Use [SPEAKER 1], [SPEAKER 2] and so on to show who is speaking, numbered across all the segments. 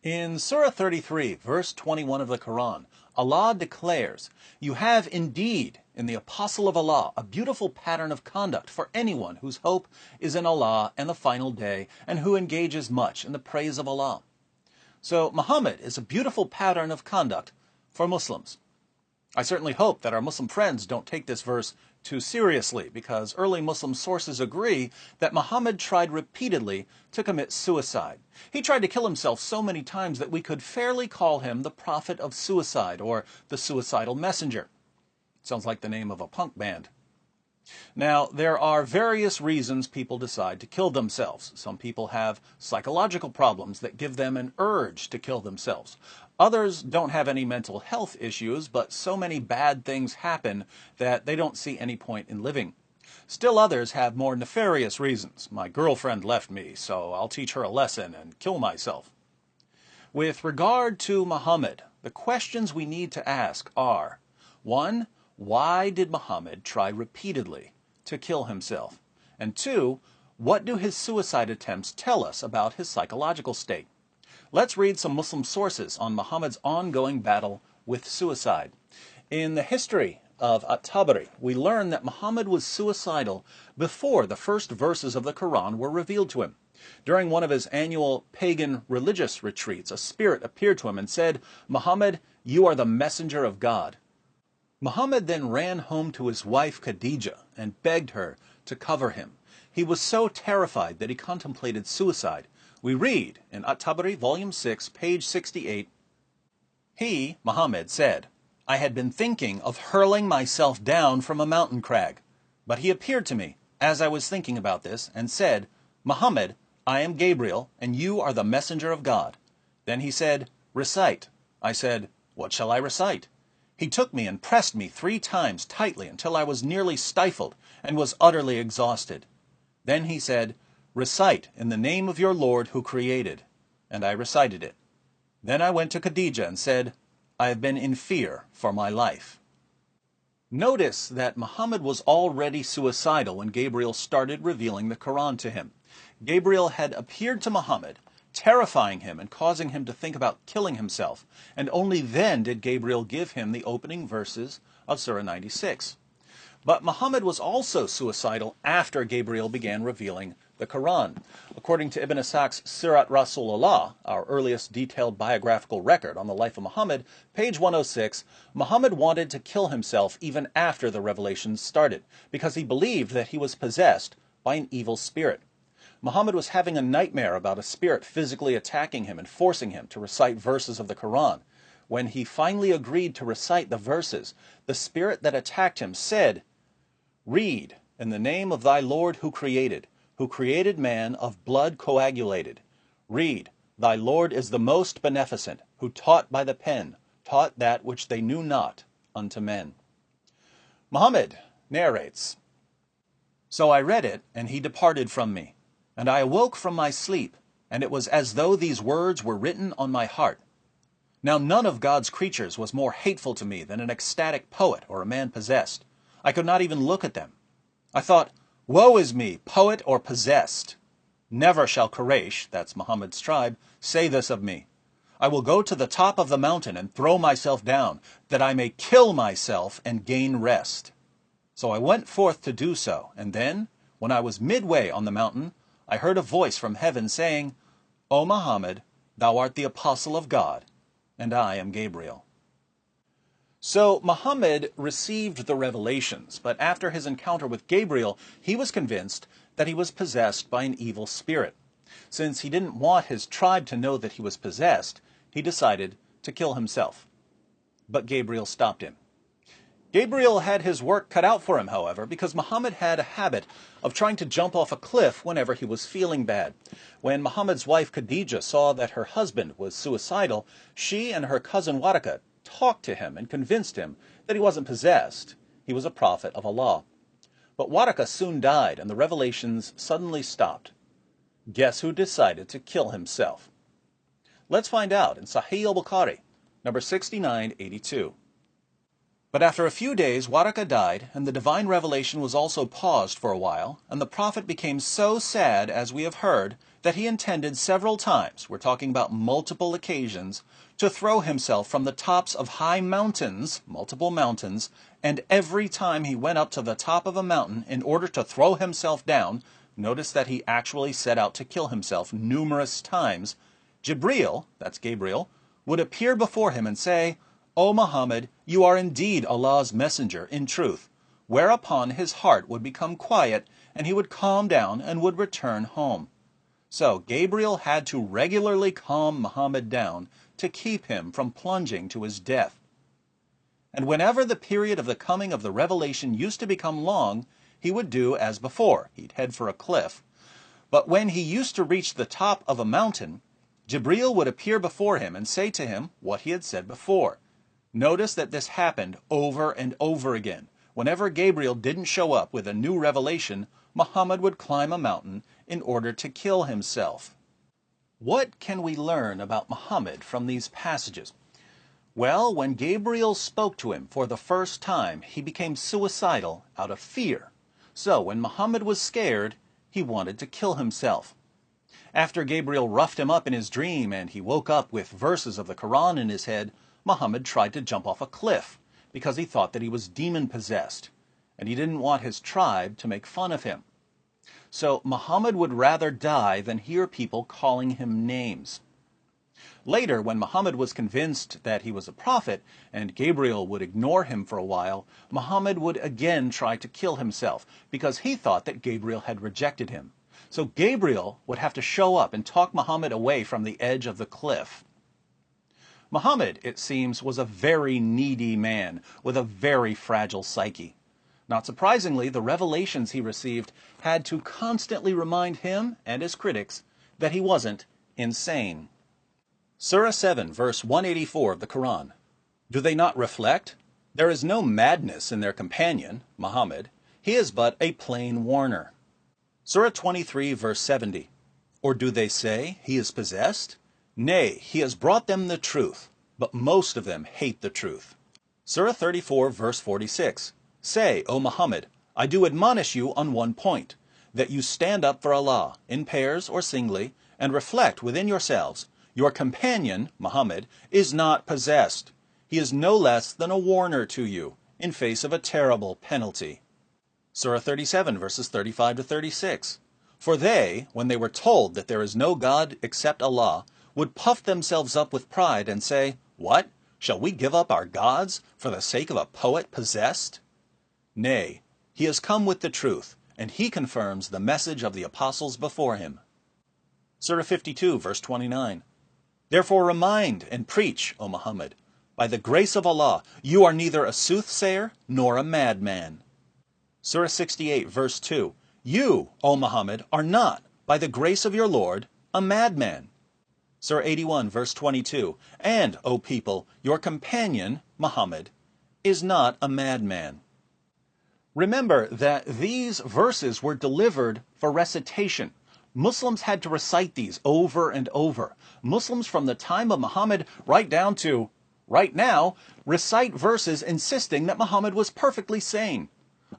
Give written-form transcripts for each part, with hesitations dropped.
[SPEAKER 1] In Surah 33, verse 21 of the Quran, Allah declares, "You have indeed in the Apostle of Allah a beautiful pattern of conduct for anyone whose hope is in Allah and the final day, and who engages much in the praise of Allah." So Muhammad is a beautiful pattern of conduct for Muslims. I certainly hope that our Muslim friends don't take this verse too seriously, because early Muslim sources agree that Muhammad tried repeatedly to commit suicide. He tried to kill himself so many times that we could fairly call him the prophet of suicide, or the suicidal messenger. Sounds like the name of a punk band. Now, there are various reasons people decide to kill themselves. Some people have psychological problems that give them an urge to kill themselves. Others don't have any mental health issues, but so many bad things happen that they don't see any point in living. Still others have more nefarious reasons. My girlfriend left me, so I'll teach her a lesson and kill myself. With regard to Muhammad, the questions we need to ask are: 1. Why did Muhammad try repeatedly to kill himself? And 2. What do his suicide attempts tell us about his psychological state? Let's read some Muslim sources on Muhammad's ongoing battle with suicide. In the history of At-Tabari, we learn that Muhammad was suicidal before the first verses of the Quran were revealed to him. During one of his annual pagan religious retreats, a spirit appeared to him and said, "Muhammad, you are the messenger of God." Muhammad then ran home to his wife Khadijah and begged her to cover him. He was so terrified that he contemplated suicide. We read in At-Tabari, volume 6, page 68, "He, Muhammad, said, 'I had been thinking of hurling myself down from a mountain crag. But he appeared to me, as I was thinking about this, and said, Muhammad, I am Gabriel, and you are the messenger of God. Then he said, Recite. I said, What shall I recite? He took me and pressed me 3 times tightly until I was nearly stifled and was utterly exhausted. Then he said, Recite in the name of your Lord who created. And I recited it. Then I went to Khadijah and said, I have been in fear for my life." Notice that Muhammad was already suicidal when Gabriel started revealing the Quran to him. Gabriel had appeared to Muhammad, terrifying him and causing him to think about killing himself, and only then did Gabriel give him the opening verses of Surah 96. But Muhammad was also suicidal after Gabriel began revealing the Quran. According to Ibn Ishaq's Sirat Rasulullah, our earliest detailed biographical record on the life of Muhammad, page 106, Muhammad wanted to kill himself even after the revelations started, because he believed that he was possessed by an evil spirit. Muhammad was having a nightmare about a spirit physically attacking him and forcing him to recite verses of the Quran. When he finally agreed to recite the verses, the spirit that attacked him said, "Read, in the name of thy Lord who created man of blood coagulated. Read, thy Lord is the most beneficent, who taught by the pen, taught that which they knew not unto men." Muhammad narrates, "So I read it, and he departed from me. And I awoke from my sleep, and it was as though these words were written on my heart. Now none of God's creatures was more hateful to me than an ecstatic poet or a man possessed. I could not even look at them. I thought, woe is me, poet or possessed. Never shall Quraysh," that's Muhammad's tribe, "say this of me. I will go to the top of the mountain and throw myself down, that I may kill myself and gain rest. So I went forth to do so, and then, when I was midway on the mountain, I heard a voice from heaven saying, O Muhammad, thou art the apostle of God, and I am Gabriel." So Muhammad received the revelations, but after his encounter with Gabriel, he was convinced that he was possessed by an evil spirit. Since he didn't want his tribe to know that he was possessed, he decided to kill himself. But Gabriel stopped him. Gabriel had his work cut out for him, however, because Muhammad had a habit of trying to jump off a cliff whenever he was feeling bad. When Muhammad's wife Khadijah saw that her husband was suicidal, she and her cousin Waraka talked to him and convinced him that he wasn't possessed. He was a prophet of Allah. But Waraka soon died, and the revelations suddenly stopped. Guess who decided to kill himself? Let's find out in Sahih al-Bukhari, number 6982. But after a few days, Waraka died, and the divine revelation was also paused for a while, and the prophet became so sad, as we have heard, that he intended several times, we're talking about multiple occasions, to throw himself from the tops of high mountains, multiple mountains, and every time he went up to the top of a mountain in order to throw himself down, notice that he actually set out to kill himself numerous times, Jibreel, that's Gabriel, would appear before him and say, "O Muhammad, you are indeed Allah's messenger in truth," whereupon his heart would become quiet and he would calm down and would return home. So Gabriel had to regularly calm Muhammad down to keep him from plunging to his death. And whenever the period of the coming of the revelation used to become long, he would do as before. He'd head for a cliff. But when he used to reach the top of a mountain, Jibreel would appear before him and say to him what he had said before. Notice that this happened over and over again. Whenever Gabriel didn't show up with a new revelation, Muhammad would climb a mountain in order to kill himself. What can we learn about Muhammad from these passages? Well, when Gabriel spoke to him for the first time, he became suicidal out of fear. So when Muhammad was scared, he wanted to kill himself. After Gabriel roughed him up in his dream and he woke up with verses of the Quran in his head, Muhammad tried to jump off a cliff because he thought that he was demon-possessed, and he didn't want his tribe to make fun of him. So Muhammad would rather die than hear people calling him names. Later, when Muhammad was convinced that he was a prophet and Gabriel would ignore him for a while, Muhammad would again try to kill himself because he thought that Gabriel had rejected him. So Gabriel would have to show up and talk Muhammad away from the edge of the cliff. Muhammad, it seems, was a very needy man with a very fragile psyche. Not surprisingly, the revelations he received had to constantly remind him and his critics that he wasn't insane. Surah 7, verse 184 of the Quran. Do they not reflect? There is no madness in their companion, Muhammad. He is but a plain warner. Surah 23, verse 70. Or do they say he is possessed? Nay, he has brought them the truth, but most of them hate the truth. Surah 34, verse 46. Say, O Muhammad, I do admonish you on one point, that you stand up for Allah, in pairs or singly, and reflect within yourselves. Your companion, Muhammad, is not possessed. He is no less than a warner to you, in face of a terrible penalty. Surah 37, verses 35 to 36. For they, when they were told that there is no God except Allah, would puff themselves up with pride and say, What? Shall we give up our gods for the sake of a poet possessed? Nay, he has come with the truth, and he confirms the message of the apostles before him. Surah 52, verse 29. Therefore remind and preach, O Muhammad, by the grace of Allah, you are neither a soothsayer nor a madman. Surah 68, verse 2. You, O Muhammad, are not, by the grace of your Lord, a madman. Surah 81, verse 22. And, O people, your companion, Muhammad, is not a madman. Remember that these verses were delivered for recitation. Muslims had to recite these over and over. Muslims from the time of Muhammad right down to right now recite verses insisting that Muhammad was perfectly sane.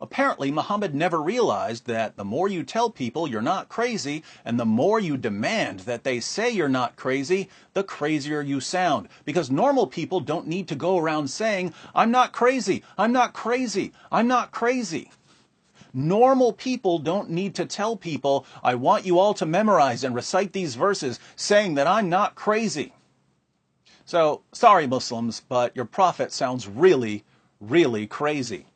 [SPEAKER 1] Apparently, Muhammad never realized that the more you tell people you're not crazy and the more you demand that they say you're not crazy, the crazier you sound. Because normal people don't need to go around saying, I'm not crazy, I'm not crazy, I'm not crazy. Normal people don't need to tell people, I want you all to memorize and recite these verses saying that I'm not crazy. So, sorry Muslims, but your prophet sounds really, really crazy.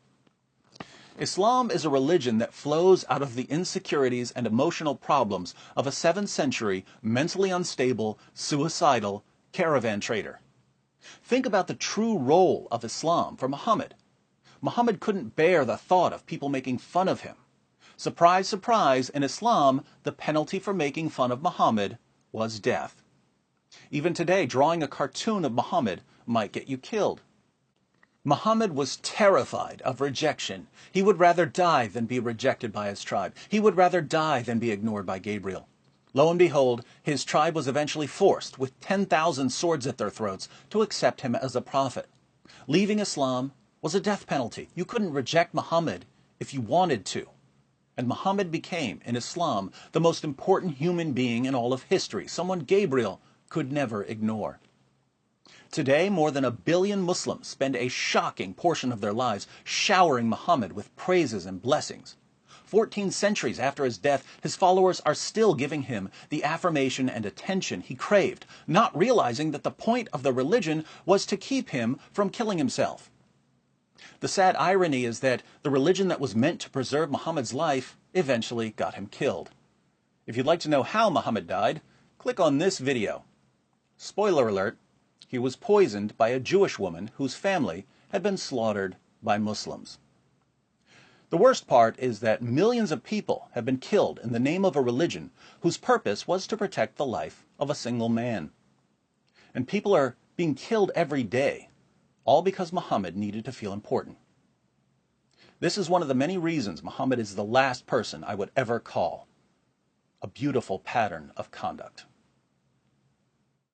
[SPEAKER 1] Islam is a religion that flows out of the insecurities and emotional problems of a 7th century, mentally unstable, suicidal caravan trader. Think about the true role of Islam for Muhammad. Muhammad couldn't bear the thought of people making fun of him. Surprise, surprise, in Islam, the penalty for making fun of Muhammad was death. Even today, drawing a cartoon of Muhammad might get you killed. Muhammad was terrified of rejection. He would rather die than be rejected by his tribe. He would rather die than be ignored by Gabriel. Lo and behold, his tribe was eventually forced, with 10,000 swords at their throats, to accept him as a prophet. Leaving Islam was a death penalty. You couldn't reject Muhammad if you wanted to. And Muhammad became, in Islam, the most important human being in all of history, someone Gabriel could never ignore. Today, more than 1 billion Muslims spend a shocking portion of their lives showering Muhammad with praises and blessings. 14 centuries after his death, his followers are still giving him the affirmation and attention he craved, not realizing that the point of the religion was to keep him from killing himself. The sad irony is that the religion that was meant to preserve Muhammad's life eventually got him killed. If you'd like to know how Muhammad died, click on this video. Spoiler alert, he was poisoned by a Jewish woman whose family had been slaughtered by Muslims. The worst part is that millions of people have been killed in the name of a religion whose purpose was to protect the life of a single man. And people are being killed every day, all because Muhammad needed to feel important. This is one of the many reasons Muhammad is the last person I would ever call a beautiful pattern of conduct.